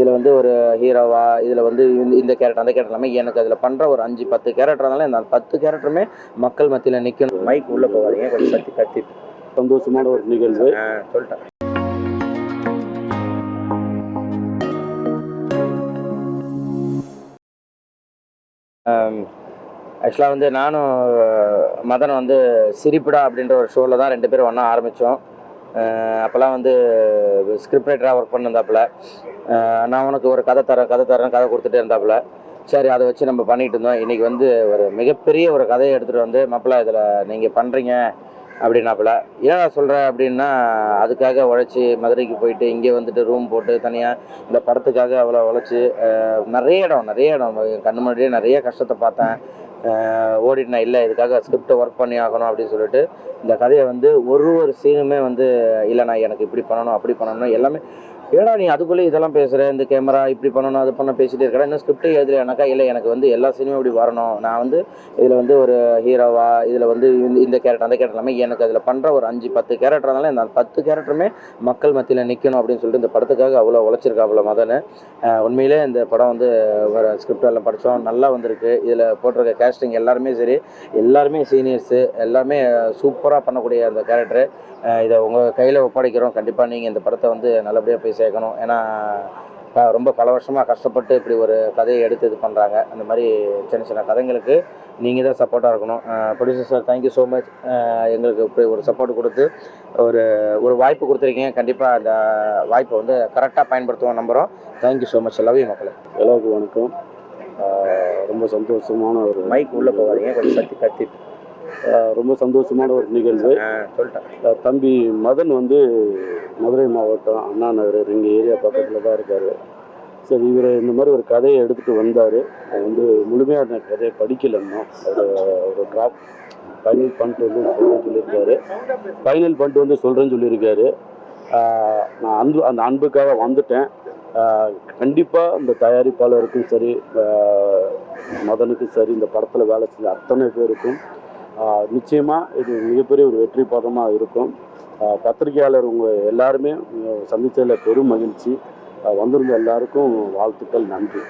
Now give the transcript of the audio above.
இதில் வந்து ஒரு ஹீரோவா, இதில் வந்து இந்த கேரக்டர் அந்த கேரக்டர் எல்லாமே எனக்கு அதில் பண்ணுற ஒரு 5 10 கேரக்டர் இருந்தாலும் அந்த 10 கேரக்டருமே மக்கள் மத்தியில் நிற்கணும். மைக் உள்ளே போகாதீங்க, கொஞ்சம் கத்தி கத்தி. சந்தோஷமான ஒரு நிகழ்வு. சொல்லிட்டேன். ஆக்சுவலாக வந்து நானும் மதன் வந்து சிரிப்புடா அப்படின்ற ஒரு ஷோவில் தான் 2 பேரும் ஒன்றா ஆரம்பித்தோம். அப்போல்லாம் வந்து ஸ்கிரிப்ட் ரைட்டராக ஒர்க் பண்ணியிருந்தாப்புல. நான் உனக்கு ஒரு கதை தரேன் கதை கொடுத்துட்டே இருந்தாப்புல. சரி, அதை வச்சு நம்ம பண்ணிகிட்டு இருந்தோம். இன்றைக்கி வந்து ஒரு மிகப்பெரிய ஒரு கதையை எடுத்துகிட்டு வந்து மாப்பிள்ள இதில் நீங்கள் பண்ணுறீங்க அப்படின்னாப்புல. ஏன் நான் சொல்கிறேன் அப்படின்னா, அதுக்காக உழைச்சி மதுரைக்கு போயிட்டு இங்கே வந்துட்டு ரூம் போட்டு தனியாக இந்த படத்துக்காக அவ்வளோ உழைச்சி நிறைய இடம் என் கண்ணு முன்னாடியே நிறைய கஷ்டத்தை பார்த்தேன். ஓடிட்டு நான் இல்லை, இதுக்காக ஸ்கிரிப்டை ஒர்க் பண்ணி ஆகணும் அப்படின்னு சொல்லிட்டு இந்த கதையை வந்து ஒரு சீனுமே வந்து இல்லை நான் எனக்கு இப்படி பண்ணணும் அப்படி பண்ணணும் எல்லாமே. ஏன்னா நீ அதுக்குள்ளே இதெல்லாம் பேசுகிற, இந்த கேமரா இப்படி பண்ணணும் அது பண்ண பேசிகிட்டே இருக்கிற, இன்னும் ஸ்கிரிப்டே எழுதலைனாக்கா. இல்லை, எனக்கு வந்து எல்லா சீனுமே இப்படி வரணும், நான் வந்து இதில் வந்து ஒரு ஹீரோவா, இதில் வந்து இந்த கேரக்டர் அந்த கேரக்டர் எல்லாமே எனக்கு அதில் பண்ணுற ஒரு 5 10 கேரக்டர் இருந்தாலும் அந்த 10 கேரக்டருமே மக்கள் மத்தியில் நிற்கணும் அப்படின்னு சொல்லிட்டு இந்த படத்துக்காக அவ்வளோ உழைச்சிருக்காப்புல மதன். உண்மையிலே இந்த படம் வந்து ஒரு ஸ்கிரிப்ட் எல்லாம் படித்தோம், நல்லா வந்திருக்கு. இதில் போட்டிருக்க கேஸ்டிங் எல்லாருமே சரி, எல்லாருமே சீனியர்ஸு, எல்லாருமே சூப்பராக பண்ணக்கூடிய அந்த கேரக்டரு. இதை உங்கள் கையில் ஒப்படைக்கிறோம். கண்டிப்பாக நீங்கள் இந்த படத்தை வந்து நல்லபடியாக போய் சேர்க்கணும். ஏன்னா ரொம்ப பல வருஷமாக கஷ்டப்பட்டு இப்படி ஒரு கதையை எடுத்து இது பண்ணுறாங்க. அந்த மாதிரி சின்ன சின்ன கதைங்களுக்கு நீங்கள் தான் சப்போர்ட்டாக இருக்கணும். Producer sir, thank you so much. எங்களுக்கு இப்படி ஒரு சப்போர்ட் கொடுத்து ஒரு வாய்ப்பு கொடுத்துருக்கீங்க. கண்டிப்பாக அந்த வாய்ப்பை வந்து கரெக்டாக பயன்படுத்துவோம் நம்புகிறோம். Thank you so much. Love you மக்களே. எல்லாருக்கும் வணக்கம். ரொம்ப சந்தோஷமான ஒரு மைக் உள்ளே போகாதீங்க, கொஞ்சம் கத்தி. ரொம்ப சந்தோஷமான ஒரு நிகழ்வு. சொல்லிட்டேன். தம்பி மதன் வந்து மதுரை மாவட்டம் அண்ணா நகர் எங்கள் ஏரியா பக்கத்தில் தான் இருக்கார். சரி, இவர் இந்த மாதிரி ஒரு கதையை எடுத்துகிட்டு வந்தார். வந்து முழுமையான கதையை படிக்கலைன்னா ஒரு ட்ராப் ஃபைனல் பண்ணிட்டு வந்து சொல்கிறேன்னு சொல்லியிருக்காரு. நான் அந்த அன்புக்காக வந்துட்டேன். கண்டிப்பாக இந்த தயாரிப்பாளருக்கும் சரி, மதனுக்கும் சரி, இந்த படத்தில் வேலை செஞ்ச அத்தனை பேருக்கும் நிச்சயமாக இது மிகப்பெரிய ஒரு வெற்றி பதமாக இருக்கும். பத்திரிகையாளர் உங்கள் எல்லாருமே சந்தித்ததில் பெரும் மகிழ்ச்சி. வந்திருந்த எல்லாருக்கும் வாழ்த்துக்கள். நன்றி.